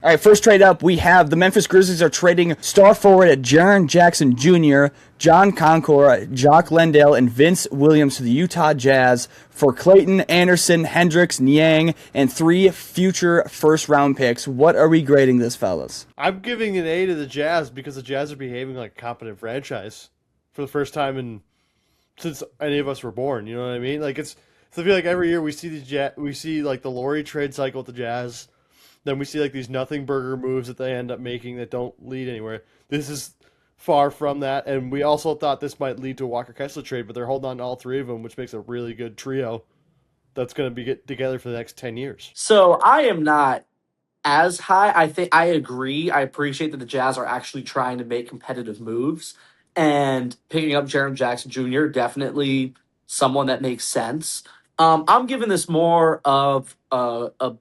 All right, first trade up, we have the Memphis Grizzlies are trading star forward Jaren Jackson Jr., John Concord, Jock Lendale, and Vince Williams to the Utah Jazz for Clayton, Anderson, Hendricks, Niang, and 3 future first-round picks. What are we grading this, fellas? I'm giving an A to the Jazz because the Jazz are behaving like a competent franchise for the first time since any of us were born. You know what I mean? Like I feel like every year we see like the Laurie trade cycle with the Jazz. Then we see like these nothing burger moves that they end up making that don't lead anywhere. This is far from that, and we also thought this might lead to a Walker Kessler trade, but they're holding on to all 3 of them, which makes a really good trio that's going to be get together for the next 10 years. So I am not as high. I think I agree. I appreciate that the Jazz are actually trying to make competitive moves, and picking up Jaren Jackson Jr. definitely someone that makes sense. I'm giving this more of a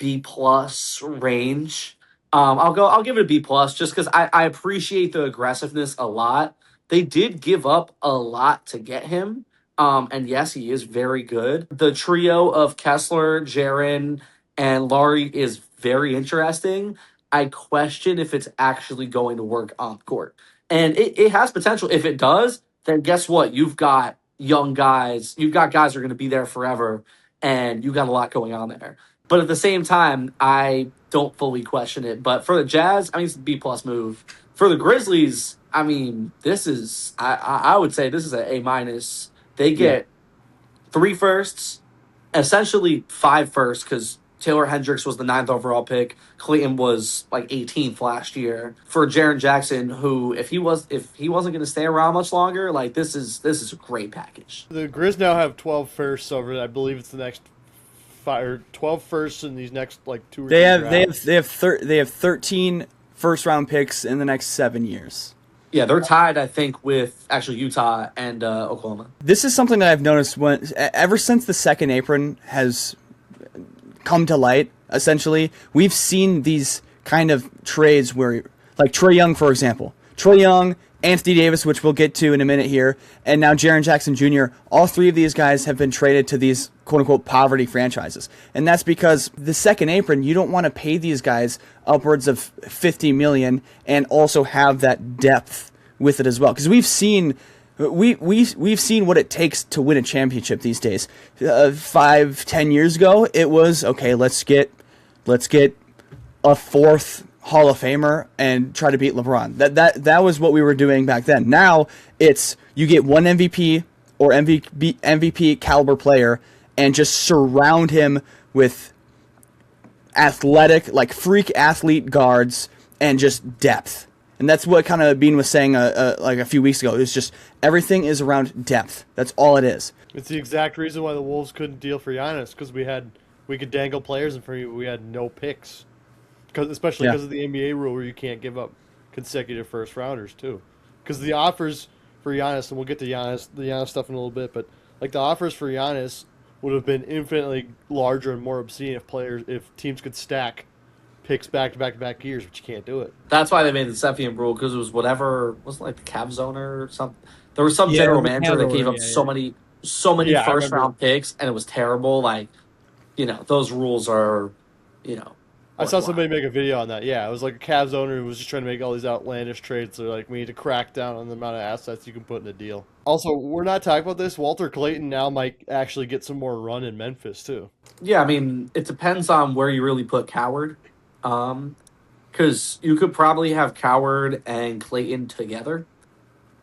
B plus range. I'll give it a B plus just because I appreciate the aggressiveness a lot. They did give up a lot to get him. And yes, he is very good. The trio of Kessler, Jaren, and Laurie is very interesting. I question if it's actually going to work on the court. And it has potential. If it does, then guess what? You've got young guys. You've got guys who are going to be there forever, and you've got a lot going on there. But at the same time, I don't fully question it. But for the Jazz, I mean, it's a B plus move. For the Grizzlies, I mean, this is I would say this is an A minus. They get 3 firsts, essentially 5 firsts, because Taylor Hendricks was the 9th overall pick. Clayton was like 18th last year. For Jaren Jackson, who if he wasn't going to stay around much longer, like this is a great package. The Grizz now have 12 firsts over. I believe it's the next 12 firsts in these next like 2 or 3 rounds. They have 13 first round picks in the next 7 years. Yeah, they're tied, I think, with actually Utah and Oklahoma. This is something that I've noticed ever since the second apron has come to light. Essentially, we've seen these kind of trades where, like Trae Young, for example, Trae Young, Anthony Davis, which we'll get to in a minute here, and now Jaren Jackson Jr., all 3 of these guys have been traded to these quote-unquote poverty franchises. And that's because the second apron, you don't want to pay these guys upwards of $50 million and also have that depth with it as well. Because we've seen what it takes to win a championship these days. 5-10 years ago, it was, okay, let's get a 4th Hall of Famer and try to beat LeBron. That was what we were doing back then. Now it's you get one MVP or MVP caliber player and just surround him with athletic, like freak athlete guards and just depth. And that's what kind of Bean was saying like a few weeks ago. It's just everything is around depth. That's all it is. It's the exact reason why the Wolves couldn't deal for Giannis, because we could dangle players in front of you, but we had no picks. Especially because of the NBA rule where you can't give up consecutive first rounders too. Because the offers for Giannis, and we'll get to the Giannis stuff in a little bit, but like the offers for Giannis would have been infinitely larger and more obscene if teams could stack picks back to back years, but you can't do it. That's why they made the Cephian rule, because it was whatever, wasn't like the Cavs owner or something. There was some general manager that gave up so many first round picks, and it was terrible. Like, those rules are, I saw somebody make a video on that. Yeah, it was like a Cavs owner who was just trying to make all these outlandish trades. So like, we need to crack down on the amount of assets you can put in a deal. Also, we're not talking about this. Walter Clayton now might actually get some more run in Memphis too. Yeah, I mean, it depends on where you really put Coward. Because you could probably have Coward and Clayton together.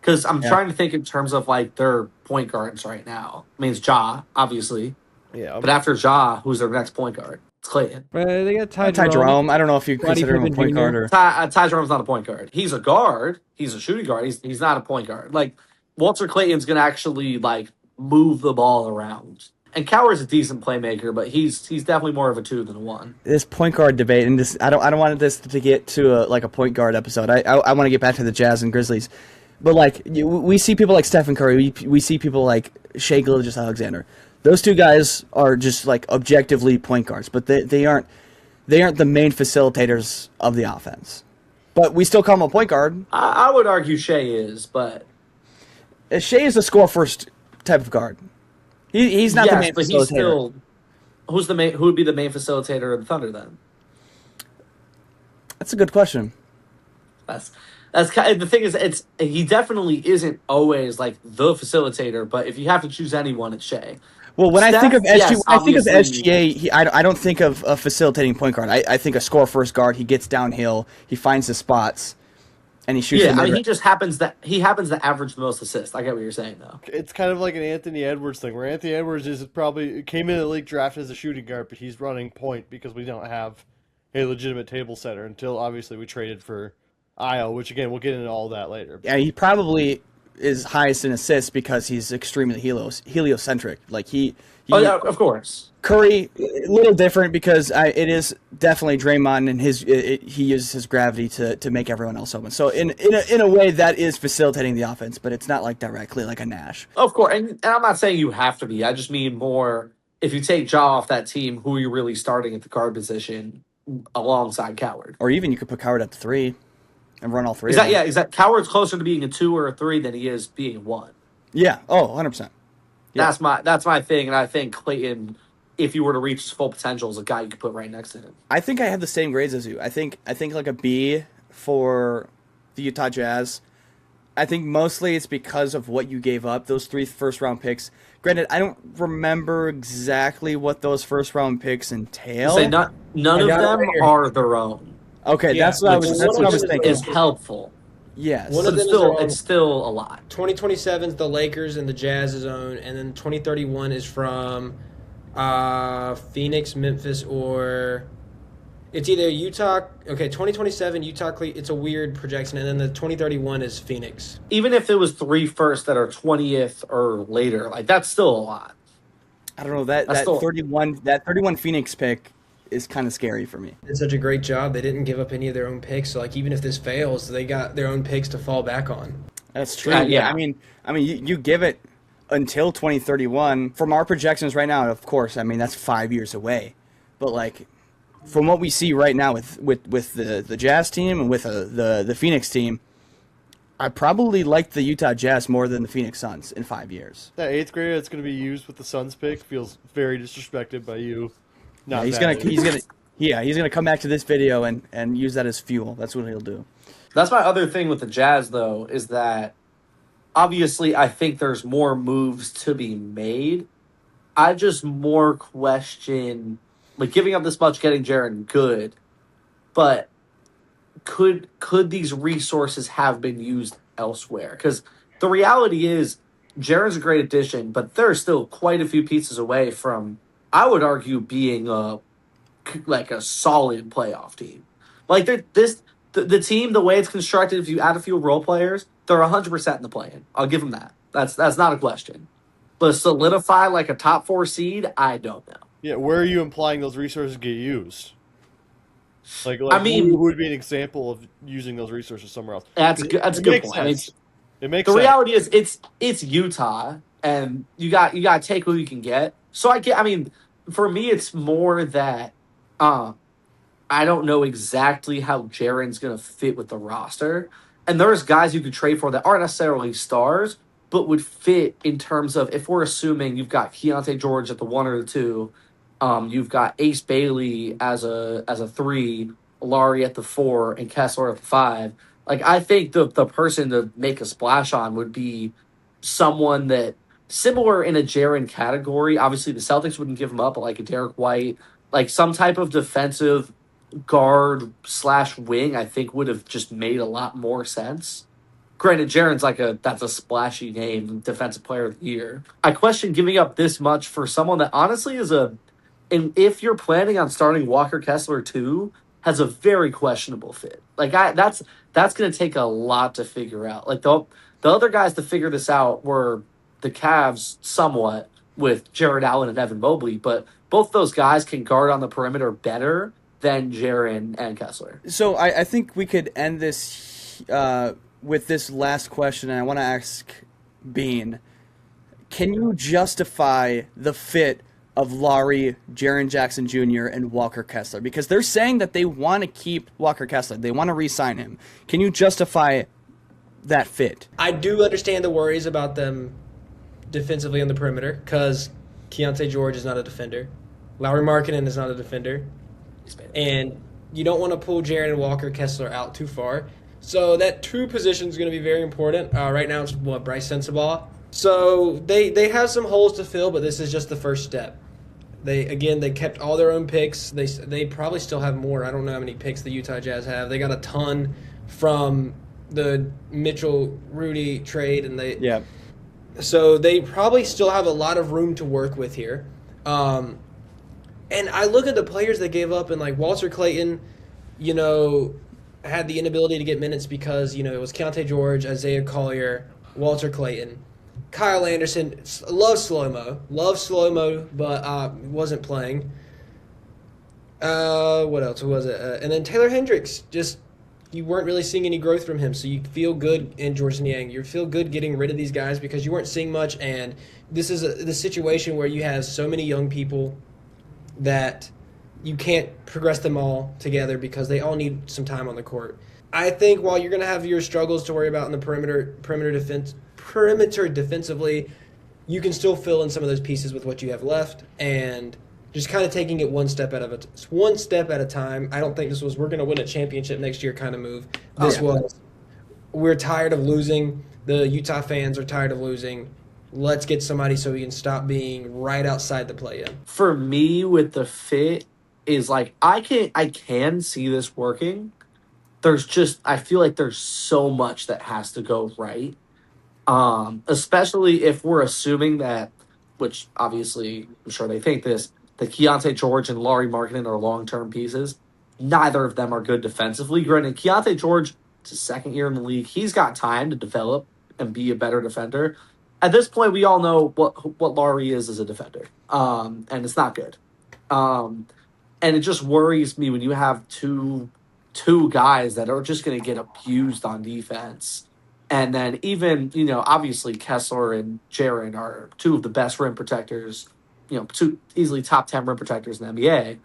Because I'm trying to think in terms of like their point guards right now. I mean, it's Ja, obviously. Yeah. But after Ja, who's their next point guard? It's Clayton. They got Ty Jerome. I don't know if you consider him a point guard or... Ty Jerome's not a point guard. He's a guard. He's a shooting guard. He's not a point guard. Like, Walter Clayton's going to actually, like, move the ball around. And Coward's a decent playmaker, but he's definitely more of a 2 than a 1. This point guard debate, and this I don't want this to get to a point guard episode. I want to get back to the Jazz and Grizzlies. But, like, we see people like Stephen Curry. We see people like Shai Gilgeous-Alexander. Those 2 guys are just like objectively point guards, but they aren't the main facilitators of the offense. But we still call him a point guard. I would argue Shai is, but Shai is a score first type of guard. He's not the main facilitator. He's still who would be the main facilitator of the Thunder then? That's a good question. That's the thing is he definitely isn't always like the facilitator, but if you have to choose anyone, it's Shea. Well, when I think Steph, of yes, obviously. I don't think of a facilitating point guard. I think a score first guard. He gets downhill, he finds the spots, and he shoots Yeah, them. I mean, he happens to average the most assists. I get what you're saying, though. It's kind of like an Anthony Edwards thing, where Anthony Edwards is probably came in the league draft as a shooting guard, but he's running point because we don't have a legitimate table setter until obviously we traded for Io, which again we'll get into all that later. Yeah, he probably is highest in assists because he's extremely heliocentric. Like Oh yeah, of course. Curry, a little different because it is definitely Draymond and he uses his gravity to make everyone else open. So in a way that is facilitating the offense, but it's not like directly like a Nash. Of course, and I'm not saying you have to be. I just mean more if you take Ja off that team, who are you really starting at the guard position alongside Coward? Or even you could put Coward at the 3 and run all 3. Exactly. Coward's closer to being a 2 or a 3 than he is being 1. Yeah. Oh, 100%. Yeah. That's my thing, and I think Clayton, if you were to reach his full potential, is a guy you could put right next to him. I think I have the same grades as you. I think like a B for the Utah Jazz. I think mostly it's because of what you gave up, those 3 first-round picks. Granted, I don't remember exactly what those first-round picks entail. None of them are their own. Okay, Yeah, that's what I was thinking. Is helpful. Yes. One of But them it's still a lot. 2027 is the Lakers and the Jazz's own, and then 2031 is from Phoenix, Memphis, or it's either Utah. Okay, 2027 Utah. It's a weird projection, and then the 2031 is Phoenix. Even if it was 3 firsts that are 20th or later, like that's still a lot. I don't know that 31 Phoenix pick is kind of scary for me. Did such a great job. They didn't give up any of their own picks, so like even if this fails, they got their own picks to fall back on. That's true. Yeah. I mean, you give it until 2031. From our projections right now, of course, I mean that's 5 years away. But like, from what we see right now with the Jazz team and with the Phoenix team, I probably like the Utah Jazz more than the Phoenix Suns in 5 years. That 8th grader that's going to be used with the Suns pick feels very disrespected by you. Yeah, he's gonna come back to this video and use that as fuel. That's what he'll do. That's my other thing with the Jazz, though, is that obviously I think there's more moves to be made. I just more question, like giving up this much, getting Jaren good, but could these resources have been used elsewhere? Because the reality is Jaren's a great addition, but there are still quite a few pieces away from, I would argue, being a solid playoff team. Like the team, the way it's constructed, if you add a few role players, they're 100% in the play-in. I'll give them that. That's not a question. But solidify like a top 4 seed, I don't know. Yeah, where are you implying those resources get used? Like I mean, who would be an example of using those resources somewhere else? That's a good point. I mean, It makes the sense. reality is it's Utah, and you got to take who you can get. So I mean, for me, it's more that I don't know exactly how Jaren's going to fit with the roster. And there's guys you could trade for that aren't necessarily stars, but would fit in terms of, if we're assuming you've got Keontae George at the 1 or the 2, you've got Ace Bailey as a 3, Laurie at the 4, and Kessler at the 5. Like, I think the person to make a splash on would be someone that, similar in a Jaren category. Obviously, the Celtics wouldn't give him up, but like a Derek White, like some type of defensive guard/wing, I think would have just made a lot more sense. Granted, Jaren's that's a splashy name, defensive player of the year. I question giving up this much for someone that honestly is and if you're planning on starting Walker Kessler too, has a very questionable fit. Like that's going to take a lot to figure out. Like the other guys to figure this out were the Cavs somewhat with Jared Allen and Evan Mobley, but both those guys can guard on the perimeter better than Jaren and Kessler. So I think we could end this with this last question, and I want to ask Bean, can you justify the fit of Laurie, Jaren Jackson Jr., and Walker Kessler? Because they're saying that they want to keep Walker Kessler. They want to re-sign him. Can you justify that fit? I do understand the worries about them defensively on the perimeter because Keontae George is not a defender. Lauri Markkanen is not a defender. And you don't want to pull Jaren and Walker Kessler out too far. So that 2 position is going to be very important. Right now it's Bryce Sensabaugh. So they have some holes to fill, but this is just the first step. They kept all their own picks. They probably still have more. I don't know how many picks the Utah Jazz have. They got a ton from the Mitchell Rudy trade, and so they probably still have a lot of room to work with here. And I look at the players they gave up, and like Walter Clayton, had the inability to get minutes because it was Keontae George, Isaiah Collier, Walter Clayton. Kyle Anderson, love slow-mo, but wasn't playing. What else was it? And then Taylor Hendricks, just you weren't really seeing any growth from him, so you feel good in George Niang. You feel good getting rid of these guys because you weren't seeing much, and this is the situation where you have so many young people that you can't progress them all together because they all need some time on the court. I think while you're going to have your struggles to worry about in the perimeter defensively, you can still fill in some of those pieces with what you have left and just kind of taking it one step at a time. I don't think this was we're going to win a championship next year kind of move. This was we're tired of losing. The Utah fans are tired of losing. Let's get somebody so we can stop being right outside the play-in. For me, with the fit, is like I can see this working. I feel like there's so much that has to go right. Especially if we're assuming that, which obviously I'm sure they think this, that Keontae George and Lauri Markkanen are long-term pieces. Neither of them are good defensively. Granted, Keontae George, it's his second year in the league. He's got time to develop and be a better defender. At this point, we all know what Lauri is as a defender, and it's not good. And it just worries me when you have two guys that are just going to get abused on defense. And then even, obviously Kessler and Jaren are 2 of the best rim protectors, 2 easily top 10 rim protectors in the NBA.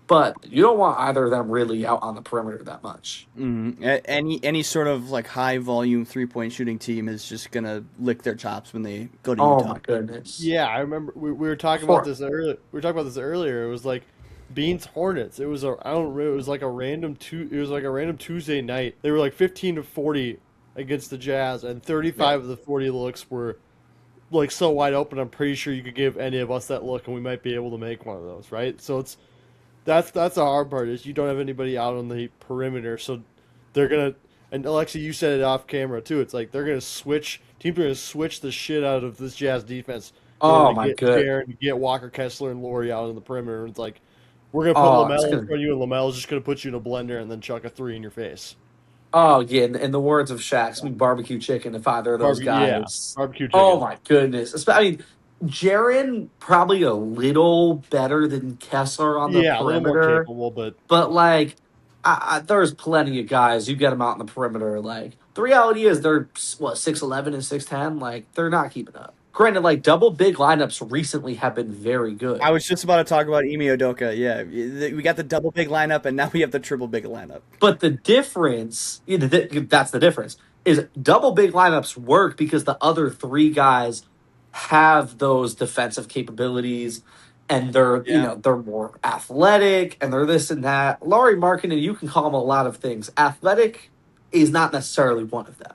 But you don't want either of them really out on the perimeter that much. Any sort of like high volume 3-point shooting team is just gonna lick their chops when they go to Oh Utah. my goodness! Yeah, I remember we were talking about this earlier. It was like Beans Hornets. It was like a random Tuesday night. They were like 15-40 against the Jazz, and 35 of the 40 looks were like so wide open. I'm pretty sure you could give any of us that look, and we might be able to make one of those, right? So that's the hard part is you don't have anybody out on the perimeter, so they're gonna. And Alexy, you said it off camera too. It's like they're gonna switch. Teams are gonna switch the shit out of this Jazz defense. Oh my god! Jaren, get Walker Kessler and Lauri out on the perimeter. It's like we're gonna put Lamelo in front of you, and Lamelo's just gonna put you in a blender and then chuck a 3 in your face. Oh yeah, in the words of Shaq, it's gonna be barbecue chicken if either of those guys. Yeah, barbecue chicken. Oh my goodness! I mean, Jaren probably a little better than Kessler on the perimeter. A little more capable, but like, there's plenty of guys. You get them out on the perimeter. Like the reality is, they're 6'11" and 6'10". Like they're not keeping up. Granted, like double big lineups recently have been very good. I was just about to talk about Ime Udoka. Yeah, we got the double big lineup, and now we have the triple big lineup. But the difference, that's the difference, is double big lineups work because the other 3 guys have those defensive capabilities, and they're they're more athletic, and they're this and that. Lauri Markkanen, you can call him a lot of things. Athletic is not necessarily one of them.